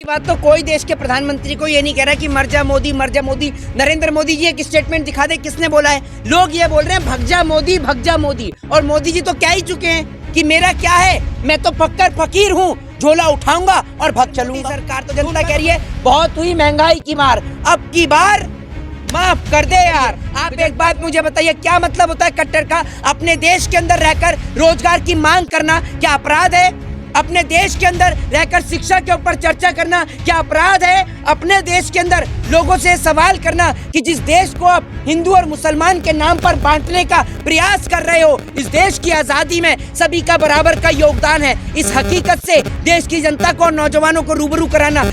बात तो कोई देश के प्रधानमंत्री को ये नहीं कह रहा कि मर जा मोदी मर जा मोदी। नरेंद्र मोदी जी एक स्टेटमेंट दिखा दे किसने बोला है। लोग ये बोल रहे हैं भग जा मोदी। और मोदी जी तो कह ही चुके हैं कि मेरा क्या है, मैं तो फक्कर फकीर हूँ, झोला उठाऊंगा और भग चलूंगा। सरकार तो जनता कह रही है बहुत हुई महंगाई की मार, अब की बार माफ कर दे यार। आप एक बात मुझे बताइए, क्या मतलब होता है कट्टर का? अपने देश के अंदर रहकर रोजगार की मांग करना क्या अपराध है? अपने देश के अंदर रहकर शिक्षा के ऊपर चर्चा करना क्या अपराध है? अपने देश के अंदर लोगों से सवाल करना कि जिस देश को आप हिंदू और मुसलमान के नाम पर बांटने का प्रयास कर रहे हो, इस देश की आजादी में सभी का बराबर का योगदान है, इस हकीकत से देश की जनता को और नौजवानों को रूबरू कराना।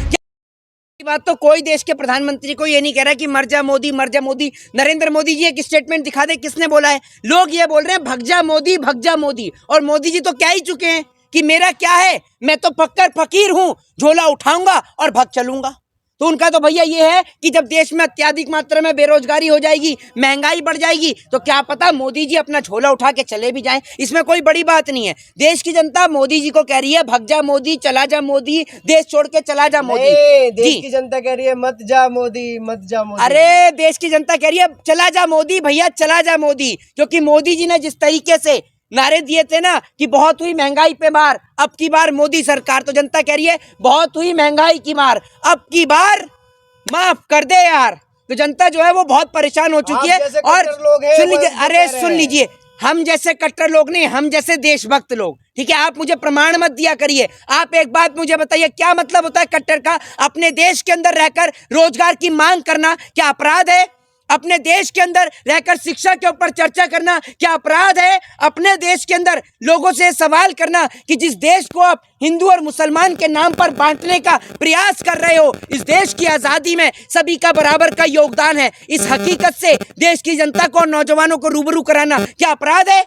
बात तो कोई देश के प्रधानमंत्री को ये नहीं कह रहा कि मर जा मोदी मर जा मोदी। नरेंद्र मोदी जी एक स्टेटमेंट दिखा दे किसने बोला है। लोग ये बोल रहे हैं भग जा मोदी। और मोदी जी तो कह ही चुके हैं कि मेरा क्या है, मैं तो फक्कर फकीर हूँ, झोला उठाऊंगा और भग चलूंगा। तो उनका तो भैया ये है कि जब देश में अत्यधिक मात्रा में बेरोजगारी हो जाएगी, महंगाई बढ़ जाएगी, तो क्या पता मोदी जी अपना झोला उठा के चले भी जाएं। इसमें कोई बड़ी बात नहीं है। देश की जनता मोदी जी को कह रही है भग जा मोदी, चला जा मोदी, देश छोड़ के चला जा मोदी। देश की जनता कह रही है मत जा मोदी मत जा मोदी। अरे देश की जनता कह रही है चला जा मोदी भैया, चला जा मोदी। क्योंकि मोदी जी ने जिस तरीके से नारे दिए थे ना कि बहुत हुई महंगाई पे मार, अब की बार मोदी सरकार तो जनता कह रही है बहुत हुई महंगाई की मार, अब की बार माफ कर दे यार। तो जनता जो है वो बहुत परेशान हो चुकी है। और सुन लीजिए, अरे सुन लीजिए, हम जैसे कट्टर लोग नहीं, हम जैसे देशभक्त लोग, ठीक है? आप मुझे प्रमाण मत दिया करिए। आप एक बात मुझे बताइए, क्या मतलब होता है कट्टर का? अपने देश के अंदर रहकर रोजगार की मांग करना क्या अपराध है? अपने देश के अंदर रहकर शिक्षा के ऊपर चर्चा करना क्या अपराध है? अपने देश के अंदर लोगों से सवाल करना कि जिस देश को आप हिंदू और मुसलमान के नाम पर बांटने का प्रयास कर रहे हो, इस देश की आजादी में सभी का बराबर का योगदान है, इस हकीकत से देश की जनता को और नौजवानों को रूबरू कराना क्या अपराध है?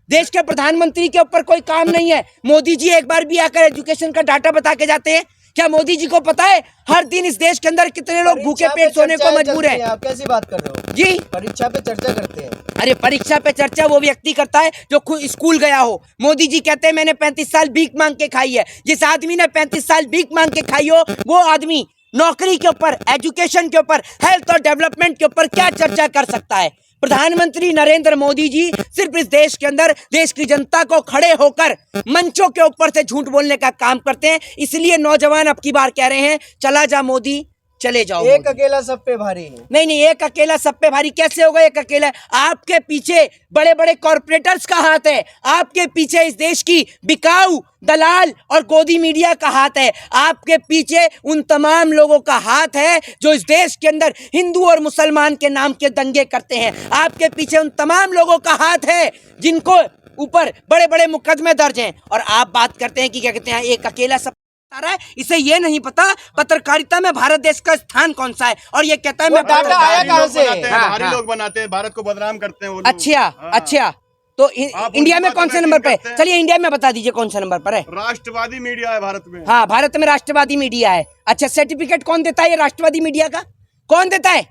देश के प्रधानमंत्री के ऊपर कोई काम नहीं है। मोदी जी एक बार भी आकर एजुकेशन का डाटा बता के जाते हैं? क्या मोदी जी को पता है हर दिन इस देश के अंदर कितने लोग भूखे पेट सोने को मजबूर हैं? आप कैसी बात कर रहे हो जी? परीक्षा पे चर्चा करते हैं। अरे परीक्षा पे चर्चा वो व्यक्ति करता है जो खुद स्कूल गया हो। मोदी जी कहते हैं मैंने 35 साल भीख मांग के खाई है। जिस आदमी ने 35 साल भीख मांग के खाई हो, वो आदमी नौकरी के ऊपर, एजुकेशन के ऊपर, हेल्थ और डेवलपमेंट के ऊपर क्या चर्चा कर सकता है? प्रधानमंत्री नरेंद्र मोदी जी सिर्फ इस देश के अंदर देश की जनता को खड़े होकर मंचों के ऊपर से झूठ बोलने का काम करते हैं। इसलिए नौजवान अब की बार कह रहे हैं चला जा मोदी, चले जाओ। एक अकेला सब पे भारी है। नहीं, एक अकेला सब पे भारी कैसे होगा? एक अकेला, आपके पीछे बड़े बड़े कॉर्पोरेटर्स का हाथ है, आपके पीछे इस देश की बिकाऊ दलाल और गोदी मीडिया का हाथ है, आपके पीछे उन तमाम लोगों का हाथ है जो इस देश के अंदर हिंदू और मुसलमान के नाम के दंगे करते हैं। आपके पीछे उन तमाम लोगों का हाथ है जिनको ऊपर बड़े बड़े मुकदमे दर्ज हैं। और आप बात करते हैं कि क्या कहते हैं एक अकेला सब रहा है। इसे ये नहीं पता पत्रकारिता में भारत देश का स्थान कौन सा है। और ये कहता है मैं डाटा आया कहां से? बाहरी लोग बनाते हैं, भारत को बदनाम करते हैं वो लोग। अच्छा तो इंडिया में कौन से नंबर पे? चलिए इंडिया में बता दीजिए कौन से नंबर पर है। राष्ट्रवादी मीडिया है भारत में। हाँ, भारत में राष्ट्रवादी मीडिया है। अच्छा, सर्टिफिकेट कौन देता है ये राष्ट्रवादी मीडिया का? कौन देता है?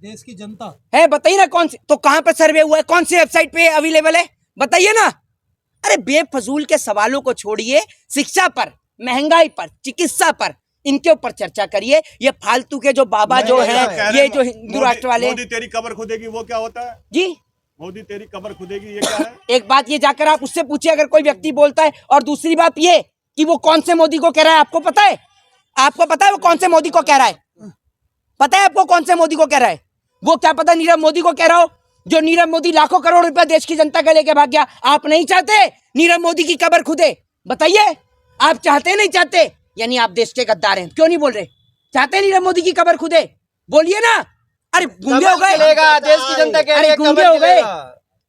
देश की जनता है। बताइए ना कौन सी, तो कहाँ पर सर्वे हुआ है, कौन सी वेबसाइट पे अवेलेबल है, बताइए ना। अरे बेफजूल के सवालों को छोड़िए, शिक्षा पर, महंगाई पर, चिकित्सा पर, इनके ऊपर चर्चा करिए। ये फालतू के जो बाबा जो हैं, ये जो हिंदू राष्ट्र वाले। मोदी तेरी कब्र खुदेगी वो क्या होता है जी? मोदी तेरी कब्र खुदेगी ये क्या है? एक बात ये जाकर आप उससे पूछिए अगर कोई व्यक्ति बोलता है। और दूसरी बात ये कि वो कौन से मोदी को कह रहा है, आपको पता है? आपको पता है वो कौन से मोदी को कह रहा है? पता है आपको कौन से मोदी को कह रहा है? वो क्या पता नीरव मोदी को कह रहा हो, जो नीरव मोदी लाखों करोड़ रुपया देश की जनता का लेके भाग गया। आप नहीं चाहते नीरव मोदी की कब्र खुदे? बताइए, आप चाहते नहीं चाहते? यानी आप देश के गद्दार हैं। क्यों नहीं बोल रहे? चाहते नीरव मोदी की कब्र खुदे? बोलिए ना। अरे गूंगे हो गए? देश की जनता कह रही है गूंगे हो गए,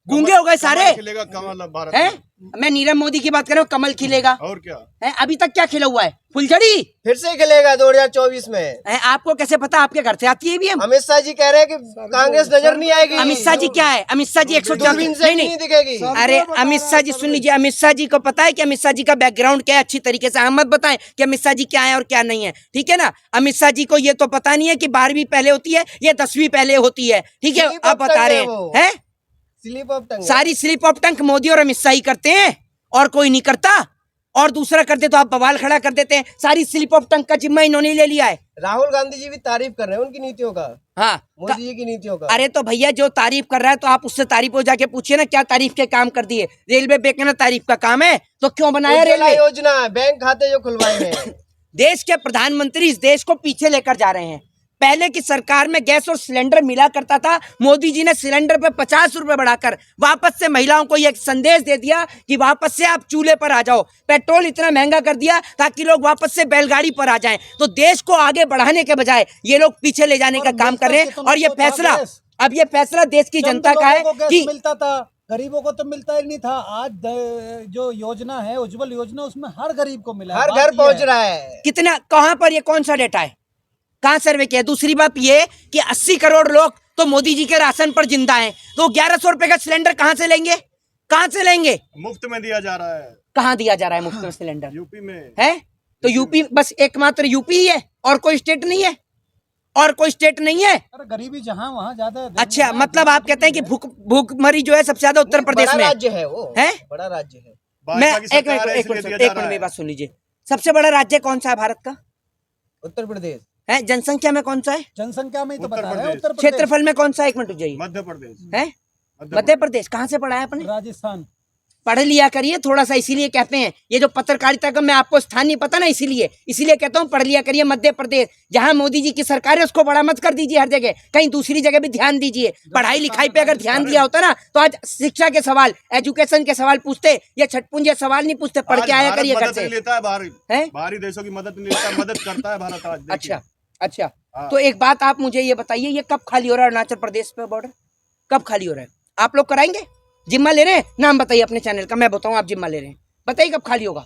गूंगे हो गए सारे भारत हैं? मैं नीरव मोदी की बात कर रहा हूँ, कमल खिलेगा। और क्या है? अभी तक क्या खिला हुआ है? फुलझड़ी फिर से खिलेगा 2024 में। है? आपको कैसे पता? आपके घर से आती है ईवीएम? अमित शाह जी कह रहे हैं कि कांग्रेस नजर नहीं आएगी। अमित शाह जी क्या है? अमित शाह जी 104 नहीं दिखेगी। अरे अमित शाह जी सुन लीजिए, अमित शाह जी को पता है कि अमित शाह जी का बैकग्राउंड क्या है अच्छी तरीके से। हम मत बताएं कि अमित शाह जी क्या है और क्या नहीं है, ठीक है ना? अमित शाह जी को ये तो पता नहीं है कि 12वीं पहले होती है या 10वीं पहले होती है, ठीक है? आप बता रहे हैं स्लिप ऑफ टंग, सारी स्लिप ऑफ टंग मोदी और अमित शाह ही करते हैं और कोई नहीं करता। और दूसरा करते तो आप बवाल खड़ा कर देते हैं। सारी स्लिप ऑफ टंग का जिम्मा इन्होंने ले लिया है। राहुल गांधी जी भी तारीफ कर रहे हैं उनकी नीतियों का, हाँ, मोदी जी की नीतियों का। अरे तो भैया जो तारीफ कर रहा है तो आप उससे तारीफ हो जाके पूछिए ना, क्या तारीफ के काम कर दिए। रेलवे बेचना तारीफ का काम है तो क्यों बनाया उज्ज्वला रेलवे? योजना, बैंक खाते जो खुलवाए हैं। देश के प्रधानमंत्री इस देश को पीछे लेकर जा रहे हैं। पहले की सरकार में गैस और सिलेंडर मिला करता था, मोदी जी ने सिलेंडर पे 50 रुपए बढ़ाकर वापस से महिलाओं को यह संदेश दे दिया कि वापस से आप चूल्हे पर आ जाओ। पेट्रोल इतना महंगा कर दिया ताकि लोग वापस से बैलगाड़ी पर आ जाएं। तो देश को आगे बढ़ाने के बजाय ये लोग पीछे ले जाने का काम कर रहे हैं। और ये फैसला, अब ये फैसला देश की जनता का है कि मिलता था, गरीबों को तो मिलता ही नहीं था। आज जो योजना है उज्जवल योजना, उसमें हर गरीब को मिला, हर घर पहुंच रहा है। कितना, कहां पर, ये कौन सा डेटा है, कहां सर्वे किया? दूसरी बात ये कि 80 करोड़ लोग तो मोदी जी के राशन पर जिंदा हैं, तो 1100 रुपए का सिलेंडर कहां से लेंगे? कहां से लेंगे? मुफ्त में दिया जा रहा है। कहां दिया जा रहा है मुफ्त में सिलेंडर? यूपी में है तो यूपी, बस एकमात्र यूपी ही है और कोई स्टेट नहीं है, और कोई स्टेट नहीं है। अरे गरीबी जहां वहां ज्यादा है। अच्छा, मतलब आप कहते हैं कि भूखमरी जो है सबसे ज्यादा उत्तर प्रदेश में बड़ा है? राज्य है वो, है? बड़ा राज्य है। मैं भाजपा की एक सरकार है, मिनट इसलिए दिया जा रहा मेरी है। बात सुन लीजिए। सबसे बड़ा राज्य कौन सा है भारत का? उत्तर प्रदेश। है? जनसंख्या में कौन सा है? जनसंख्या में ही तो उत्तर बता रहे हैं, प्रदेश। उत्तर प्रदेश, क्षेत्रफल में कौन सा है? एक मिनट जाइए। मध्य प्रदेश। है मध्य प्रदेश। कहाँ से पढ़ा है आपने? राजस्थान। पढ़ लिया करिए थोड़ा सा, इसीलिए कहते हैं ये जो पत्रकारिता का, मैं आपको स्थान नहीं पता ना, इसीलिए कहता हूँ पढ़ लिया करिए। मध्य प्रदेश, जहाँ मोदी जी की सरकार है उसको बड़ा मत कर दीजिए हर जगह, कहीं दूसरी जगह भी ध्यान दीजिए। पढ़ाई लिखाई पे अगर ध्यान दिया होता ना तो आज शिक्षा के सवाल, एजुकेशन के सवाल पूछते, या छटपुंजे सवाल नहीं पूछते। पढ़ के आया करिए घर मदद से। नहीं लेता है हैं? बाहरी देशों की मदद नहीं लेता, मदद करता है भारत आज। देखिए। अच्छा अच्छा, हाँ। तो एक बात आप मुझे ये बताइए, ये कब खाली हो रहा है अरुणाचल प्रदेश पे बॉर्डर? कब खाली हो रहा है? आप लोग कराएंगे? जिम्मा ले रहे हैं? नाम बताइए अपने चैनल का, मैं बताऊं आप जिम्मा ले रहे हैं। बताइए कब खाली होगा,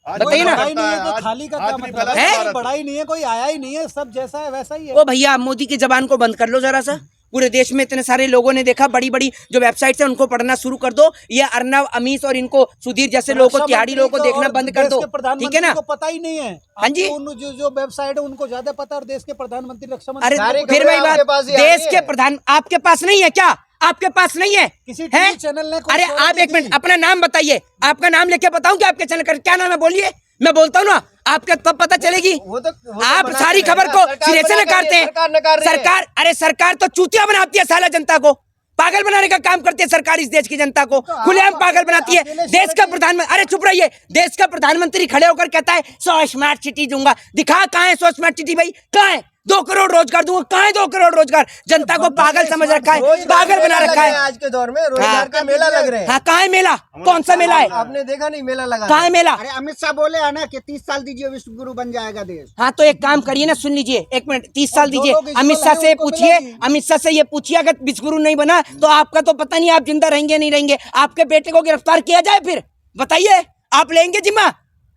आज बताइए ना। बढ़ाई नहीं है, आज- कोई खाली का आज क्या नहीं मतलब फैला है? भारत। बढ़ाई नहीं है, कोई आया ही नहीं है, सब जैसा है वैसा ही है। ओ भैया, आप मोदी की जबान को बंद कर लो जरा सा। पूरे देश में इतने सारे लोगों ने देखा, बड़ी बड़ी जो वेबसाइट्स है उनको पढ़ना शुरू कर दो। ये अर्नव, अमीश और इनको सुधीर जैसे लोगों को, तिहाड़ी लोगों को देखना बंद कर दो, ठीक है ना? को पता ही नहीं है। हाँ जी। आपको जो वेबसाइट है उनको ज्यादा पता है, और देश के प्रधानमंत्री, रक्षा मंत्री। अरे सारी फिर खबरें वही आपके पास बात, ही आ रही देश के है। प्रधान आपके पास नहीं है क्या? आपके पास नहीं है? किसी है? टीवी चैनल ने कोई अरे story आप दी एक मिनट थी? अपना नाम बताइए, आपका नाम लेके बताऊं क्या आपके चैनल का क्या नाम है? बोलिए, मैं बोलता हूँ ना, आपका तब पता चलेगी। वो तो आप मना सारी कर रहे खबर हैं को ना, सरकार सिरे से मना कर नकारते रही है, हैं। सरकार नकार रही है। सरकार, अरे सरकार तो चूतिया बनाती है साला जनता को, पागल बनाने का काम करती है सरकार। इस देश की जनता को खुलेआम पागल बनाती है। देश का प्रधानमंत्री, अरे चुप रहिए, देश का प्रधानमंत्री खड़े होकर कहता है 100 स्मार्ट सिटी दूंगा। दिखा कहाँ है 100 स्मार्ट सिटी भाई? कहाँ है? 2 करोड़ रोजगार दूंगा। कहाँ है 2 करोड़ रोजगार? जनता को पागल समझ रखा है, रोजगार पागल बना मेला रखा लग रहा है। आज के दौर में रोजगार का मेला लग रहे हैं। हाँ, कहाँ है मेला? कौन सा मेला है? आपने देखा नहीं मेला लगा? कहाँ है मेला? अरे अमित शाह बोले है ना कि 30 साल दीजिए विश्व गुरु बन जाएगा देश। हाँ, तो एक काम करिए ना, सुन लीजिए एक मिनट, 30 साल जो दीजिए। लोग इस अमित शाह वाले से उनको पूछिए, मिलेगी। अमित शाह से ये पूछिए, अगर विश्वगुरु नहीं बना तो आपका तो पता नहीं आप जिंदा रहेंगे नहीं रहेंगे। आपके बेटे को गिरफ्तार किया जाए, फिर बताइए आप लेंगे जिम्मा?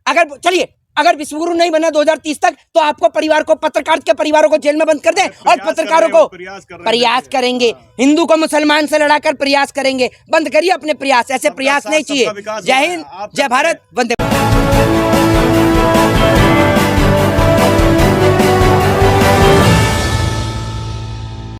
अगर चलिए, अगर विश्वगुरु नहीं बना 2030 तक तो आपको परिवार को, पत्रकार के परिवारों को जेल में बंद कर दें और पत्रकारों को प्रयास करेंगे, हिंदू को मुसलमान से लड़ाकर प्रयास करेंगे। बंद करिए अपने प्रयास, ऐसे प्रयास नहीं चाहिए। जय हिंद, जय भारत, वंदे।